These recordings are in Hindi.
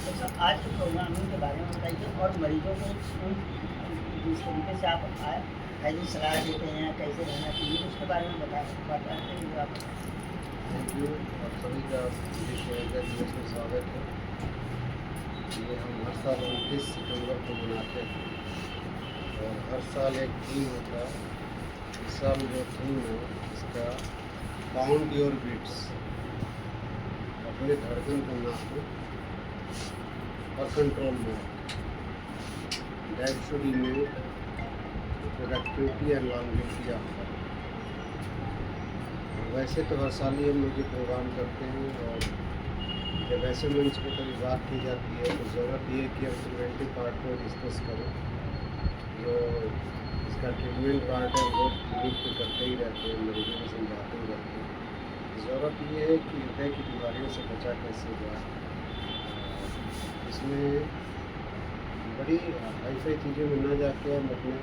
अच्छा, आज के प्रोग्रामिंग के बारे में बताइए और मरीजों को जिस तरीके से आप आए सलाह देते हैं कैसे रहना चाहिए उसके बारे में बताते हैं आप। Thank you. आप सभी का इंग्लिश शेयर दिवस में स्वागत है। ये हम हर साल 29 सितंबर को मनाते हैं और हर साल एक थीम होता है। इस साल जो थीम है इसका काउंट योर बीट्स, अपने धड़कन को नापो और कंट्रोल में that should image productivity and longevity of. वैसे तो हर साल ही हम लोग ये प्रोग्राम करते हैं और जब ऐसे मंच पर कभी बात की जाती है तो ज़रूरत ये है कि हम प्रिवेंटिव पार्ट को डिस्कस करें। जो इसका ट्रीटमेंट पार्ट है वो क्लिनिक पे करते ही रहते हैं, मरीजों को समझाते ही रहते हैं। ज़रूरत ये है कि हृदय की बीमारियों से बचा कैसे जाए। इसमें बड़ी हाई फाई चीज़ों में न जाके हम अपने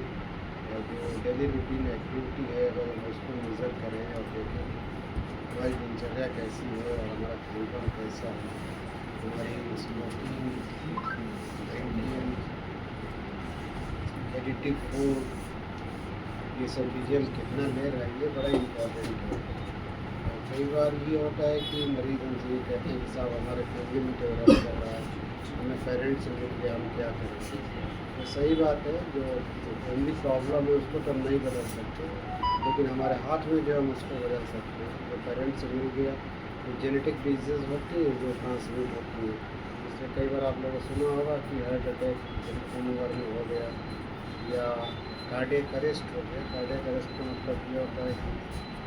जो डेली रूटीन एक्टिविटी है अगर हम उसको मेज़र करें और देखें हमारी दिनचर्या कैसी है और हमारा खान कैसा है, हमारी स्मोकिंग, ड्रिंकिंग, एडिटिव फूड, ये सब चीज़ें हम कितना ले रहे हैं ये बड़ा इम्पोर्टेंट है। और कई बार ये होता है कि मरीज हमसे ये कहते हैं कि साहब हमारे फैमिली में डेवलप कर रहा है, हमें पेरेंट्स से मिल के हम क्या करेंगे। तो सही बात है, जो फैमिली प्रॉब्लम है उसको तो हम नहीं बदल सकते, लेकिन हमारे हाथ में जो हम उसको बदल सकते हैं। जो पेरेंट्स से मिल गया तो जेनेटिक डिजीज़ होती है जो ट्रांसमिट होती है। इससे कई बार आप लोगों ने सुना होगा कि हार्ट अटैक कम उम्र में हो गया या कार्डियक अरेस्ट हो गया। कार्डियक अरेस्ट का मतलब ये होता है कि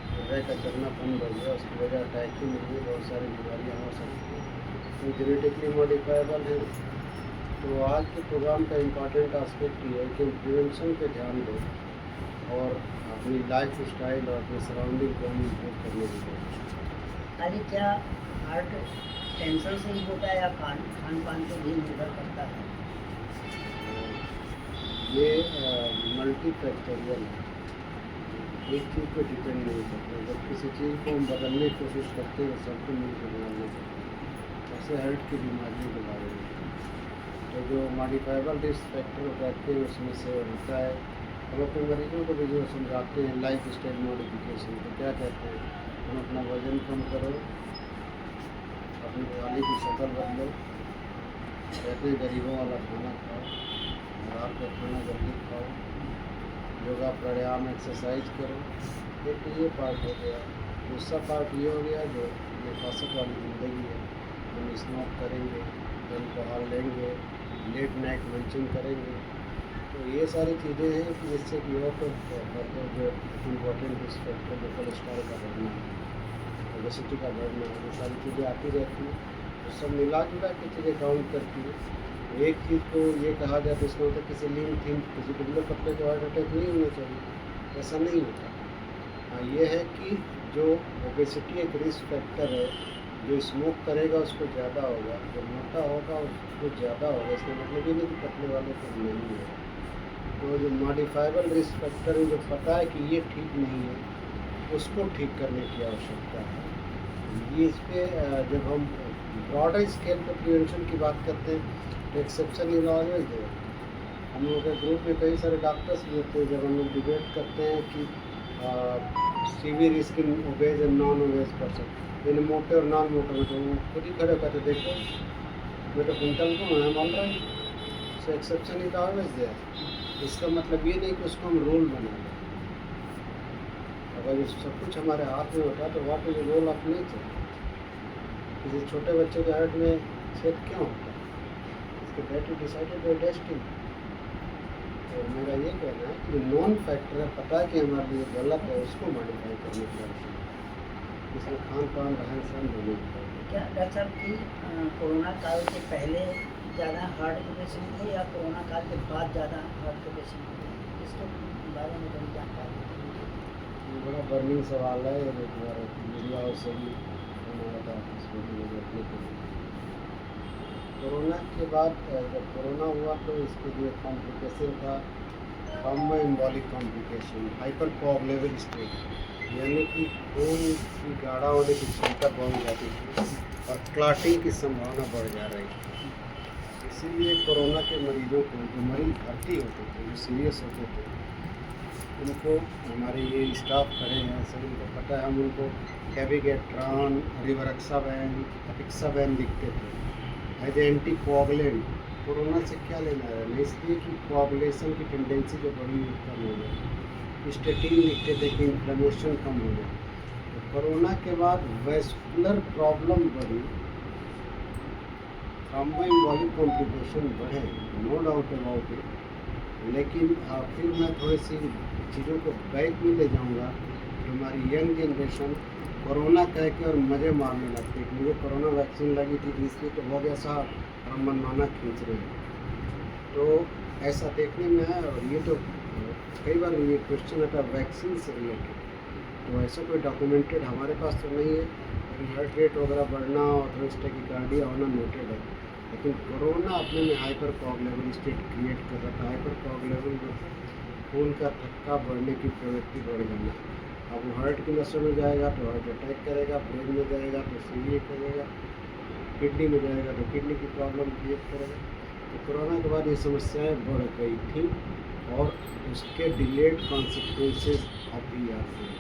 हृदय का चलना बंद हो गया, उसकी वजह अटैक ही नहीं है, बहुत सारी बीमारियाँ हो सकती हैं तो जेनेटिकली मॉडिफाइबल है। तो आज के प्रोग्राम का इम्पॉर्टेंट आस्पेक्ट ये है कि हम प्रिवेंशन पे ध्यान दें और अपनी लाइफ स्टाइल और अपने सराउंडिंग को हम इम्प्रूव करने की कोशिश करें। अरे क्या हार्ट टेंशन से ही होता है या खान पान पे भी निर्भर करता है? ये मल्टी फैक्टोरियल है, एक चीज़ पे डिपेंड नहीं करता। जब किसी चीज़ को हम बदलने की कोशिश करते हैं सबको मिलकर बदलना पड़ता है। ऐसे हार्ट की बीमारियों के बारे में तो जो मॉडिफाइबल रिस्क फैक्टर रहते हैं उसमें से होता है। हम अपने मरीजों को भी जो समझाते हैं लाइफ स्टाइल मॉडिफिकेशन तो क्या कहते हैं, हम अपना वज़न कम करो, अपनी दिवाली की शक्ल बदलो, कहते हैं गरीबों वाला खाना खाओ, रात का खाना जल्दी खाओ, योगा प्राणायाम एक्सरसाइज करो। एक ये पार्ट हो गया। दूसरा पार्ट ये हो गया जो नफासत वाली ज़िंदगी है, हम स्मोक करेंगे, अल्कोहल लेंगे, लेट नाइट मंचिंग करेंगे। तो ये सारी चीज़ें हैं कि जिससे कि और तो जो इम्पोर्टेंट रिस्क फैक्टर जो कोलेस्ट्रॉल का बढ़ना है, ओबेसिटी का बढ़ना है, ये सारी चीज़ें आती रहती हैं। तो सब मिला जुला के चीज़ें काउंट करती है। एक चीज़ को ये कहा जाए तो इसका मतलब किसी लीन थिन किसी दुबले पतले को हार्ट अटैक नहीं होना चाहिए, ऐसा नहीं होता। हाँ, ये है कि जो ओबेसिटी एक रिस्क फैक्टर है, जो स्मोक करेगा उसको ज़्यादा होगा, जो मोटा होगा उसको ज़्यादा होगा। इसका मतलब ये नहीं कि पतले वाले को नहीं है। तो जो मॉडिफाइबल रिस्क फैक्टर है जो पता है कि ये ठीक नहीं है उसको ठीक करने की आवश्यकता है। ये इस पर जब हम ब्रॉडर स्केल पर प्रिवेंशन की बात करते हैं तो एक्सेप्शन इज ऑलवेज देयर। हम लोगों के ग्रुप में कई सारे डॉक्टर्स भी होते हैं, जब हम लोग डिबेट करते हैं कि severe risk in obeys and non obeys person, यानी मोटे और नॉन मोटे में, तो वो खुद ही खड़े करते देखो मैं तो कुंटल को मैं मान रहा हूँ। सो एक्सेप्शन इज ऑलवेज देयर। इसका मतलब ये नहीं कि उसको हम रोल बना लें। अगर ये सब कुछ हमारे हाथ में होता तो what is role of nature. किसी छोटे बच्चे के हार्ट में छेद क्यों होता है, इसके date is decided by destiny. तो मेरा ये कहना है कि नॉन फैक्टर है, पता है कि हमारे लिए गलत है, उसको मॉडिफाई करने की आवश्यकता है। इसमें खान पान रहन सहन होने की आवश्यकता क्या डॉक्टर साहब की कोरोना काल के पहले ज़्यादा हार्ट के पेशेंट थे या कोरोना काल के बाद ज़्यादा हार्ट के पेशेंट थे? इसके बारे में बड़ी जानकारी है। ये बड़ा बर्निंग सवाल है, ये हमारे मीडिया और सही हमारा था इसमें नजर रखने के लिए। कोरोना के बाद जब कोरोना हुआ तो इसके जो कॉम्प्लिकेशन था thromboembolic complication, hypercoagulable state, यानी कि खून की गाढ़ा होने की क्षमता पहुँच जाती थी और क्लॉटिंग की संभावना बढ़ जा रही है। इसीलिए कोरोना के मरीजों को, जो मरीज भर्ती होते थे, जो सीरियस होते थे, उनको हमारे ये स्टाफ खड़े हैं, सभी को पता है, हम उनको कैविगेट्रॉन, रिवरक्सावैन, अपिक्सावैन लिखते थे एज एंटीकोगुलेंट। कोरोना से क्या लेना है ना, इसलिए कि कोआगुलेशन की टेंडेंसी जो बढ़ी हुई कम हो जाए। स्टेटिन लिखते थे कि इन्फ्लेमेशन कम हो जाए। तो कोरोना के बाद वैस्कुलर प्रॉब्लम बढ़ी, थ्रोम्बोएम्बोलिक कॉम्प्लिकेशन बढ़े, नो डाउट अबाउट इट। लेकिन फिर मैं थोड़ी सी चीज़ों को बैक में ले जाऊंगा कि हमारी यंग जनरेशन कोरोना कह के और मज़े मारने लगते कि मुझे कोरोना वैक्सीन लगी थी इसलिए तो हो गया साहब, और हम मनमाना खींच रहे हैं। तो ऐसा देखने में आया, और ये तो कई बार ये क्वेश्चन आता है वैक्सीन से रिलेटेड, तो ऐसा कोई डॉक्यूमेंटेड हमारे पास तो नहीं है। हार्ट रेट वगैरह बढ़ना और थोड़ी टैकीकार्डिया होना नोटेड है, लेकिन कोरोना अपने में हाइपर कोआगुलेबल स्टेट क्रिएट कर रहा था। हाइपर कोआगुलेबल में खून का थक्का बढ़ने की प्रवृत्ति बढ़ जाना। अब वो हार्ट की नसों में जाएगा तो हार्ट अटैक करेगा, ब्रेन में जाएगा तो सीवियर करेगा, किडनी में जाएगा तो किडनी की प्रॉब्लम क्रिएट करेगा। तो कोरोना के बाद ये समस्याएं बढ़ गई थी और उसके डिलेड कॉन्सिक्वेंसेस अभी आते हैं।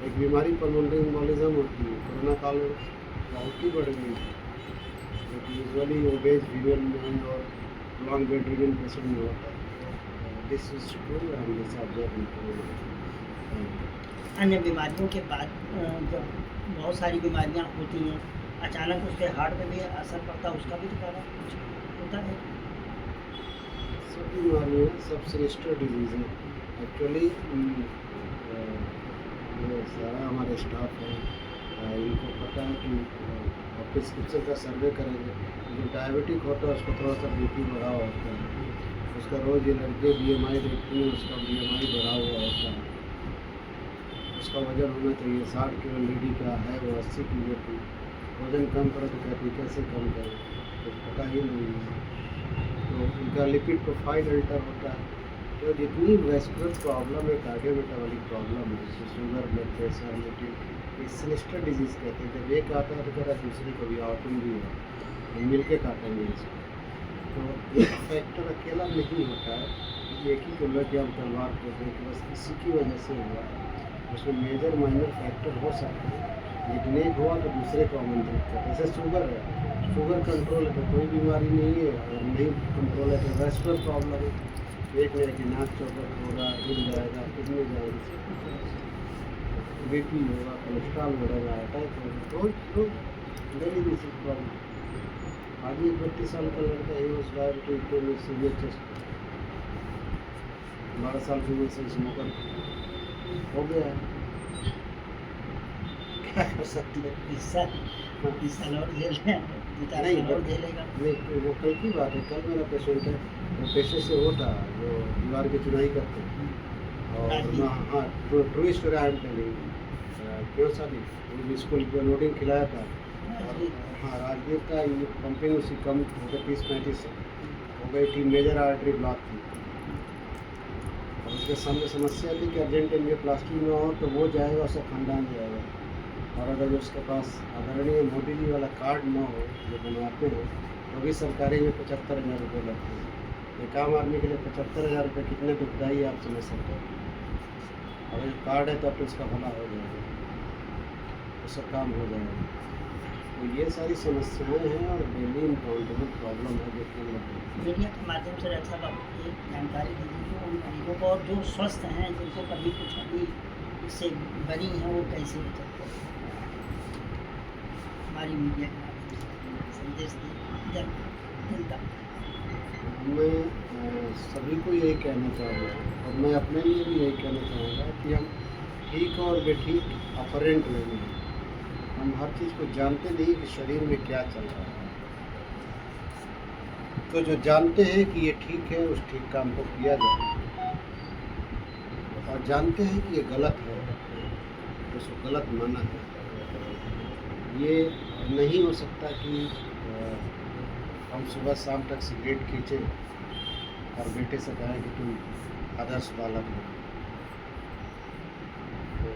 एक बीमारी पल्मोनरी एम्बोलिज्म होती है, कोरोना काल में बहुत ही बढ़ गई थी, जो यूजुअली ओबेज फीमेल में और लॉन्ग बेड रिडन पेशेंट में होता है। This is true and this observe in corona. अन्य बीमारियों के बाद जब बहुत सारी बीमारियां होती हैं, अचानक उसके हार्ट पे भी असर पड़ता है, उसका भी तो कारण कुछ होता है। सब बीमारियाँ, सब सिनिस्टर डिजीज़ हैं एक्चुअली। ये सारा हमारे स्टाफ है, इनको पता है कि आप प्रिस्क्रिप्शन का सर्वे करेंगे, जो डायबिटिक होता है उसको थोड़ा सा बीपी बढ़ा हुआ होता है, उसका रोज़ ये लड़के BMI देखती हैं, उसका BMI बढ़ा हुआ होता है, उसका वज़न होना चाहिए 60 किलो, लेडी का है वो 80 किलो की, वज़न कम करो तो कहती है कैसे कम करें, तो पता ही नहीं है। तो उनका लिपिड प्रोफाइल अल्टर होता है। तो जितनी वेस्कुलर प्रॉब्लम है, कार्डियोमेटाबॉलिक प्रॉब्लम है, जैसे शुगर, ब्लड प्रेशर, लिपिड, ये सिनिस्टर डिजीज़ कहते हैं। जब एक आता है तो कहता है दूसरे को भी आओ, तुम भी हो, हम मिल के काटेंगे इसको। तो एक फैक्टर अकेला नहीं होता है कि एक ही को लेकर हम तलवार को दें कि बस इसी की वजह से हुआ। उसमें मेजर माइनर फैक्टर हो सकते हैं, लेकिन एक हुआ तो दूसरे को आमंत्रित करते हैं। जैसे शुगर है, शुगर कंट्रोल है तो कोई बीमारी नहीं है, और नहीं कंट्रोल है तो वेस्कुलर प्रॉब्लम है। एक है कि नाक चौकट होगा, हिल जाएगा, किडनी जाएगी, बीपी होगा, कोलेस्ट्रॉल बढ़ेगा, अटैक होगा, रोज डेली बेसिस प्रॉब्लम। आज एक 32 साल का लड़का ही उस डायबिटीज में सीवियर चेस्ट, 12 साल की उम्र से स्मोकर हो गया है। क्या कर सकते हैं? 20 साल और झेल रहे हैं, 2-4 नहीं, साल और झेलेगा। नहीं, वो कल की बात है। कल मेरा पेशेंट है, वो पेशे से वो था जो दीवार की चुनाई करते हैं, और हाँ, true story I am telling. क्यों सादी वो स्कूल को लोडिंग खिलाया था, और हाँ, राजगीर का ये पंपिंग उसी कम हो गया, 30-35 हो गई थी, मेजर आर्टरी ब्लॉक थी, और उसके सामने समस्या थी कि अर्जेंट एंजियोप्लास्टी में हो तो वो जाएगा, उसका खानदान जाएगा, और अगर उसके पास आदरणीय मोदी जी वाला कार्ड न हो जो बनवाते हैं, तो भी सरकारी में 75,000 रुपये लगते हैं। एक आम आदमी के लिए 75,000 रुपये कितने दुखदाई आप समझ सकते हैं। अगर कार्ड है तो अब तो उसका भला हो जाएगा, उसका काम हो जाएगा। तो ये सारी समस्याएं हैं और डेली इनकाउंटेबल प्रॉब्लम है जो कि मीडिया के माध्यम से डॉक्टर साहब एक जानकारी दीजिए जो उन मरीजों को, और जो स्वस्थ हैं जिनको कभी कुछ अभी इससे बनी हैं, वो कैसे हो सकते हैं। हमारी मीडिया के माध्यम से संदेश दीजिए जनता। मैं सभी को यही कहना चाहूँगा, और मैं अपने लिए भी यही कहना चाहूँगा कि हम ठीक और बेठीक अपरेंट नहीं हैं। हम हर चीज़ को जानते नहीं कि शरीर में क्या चल रहा है। तो जो जानते हैं कि ये ठीक है, उस ठीक काम को किया जाए, और जानते हैं कि ये गलत है तो उसको गलत माना है। ये नहीं हो सकता कि हम सुबह शाम तक सिगरेट खींचें और बेटे से कहें कि तुम आदर्श बालक हो। तो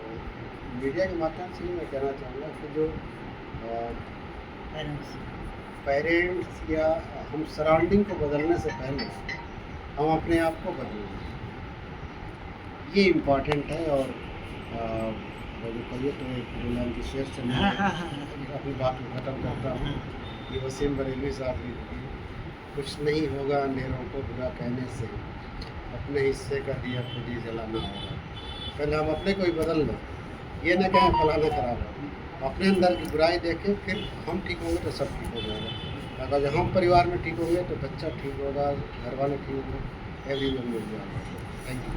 मीडिया के माध्यम से ही मैं कहना चाहूँगा कि जो पेरेंट्स या हम सराउंडिंग को बदलने से पहले हम अपने आप को बदलें, ये इम्पॉर्टेंट है। और वो जो कहिए तो गुरुनाम की शेर से मैं अपनी बात को ख़त्म करता हूँ। ये वसीम बरेलवी साहब की, कुछ नहीं होगा अंधेरों को बुरा कहने से, अपने हिस्से का दिया खुद ही जलाना होगा। पहले हम अपने को ही बदल लें, ये ना कहें फलाना खराब है, अपने अंदर की बुराई देखें, फिर हम ठीक होंगे तो सब ठीक हो जाएगा। अगर जब हम परिवार में ठीक होंगे तो बच्चा ठीक होगा, घर वाले ठीक होंगे, एवरीवन मिल जाएगा। Thank you.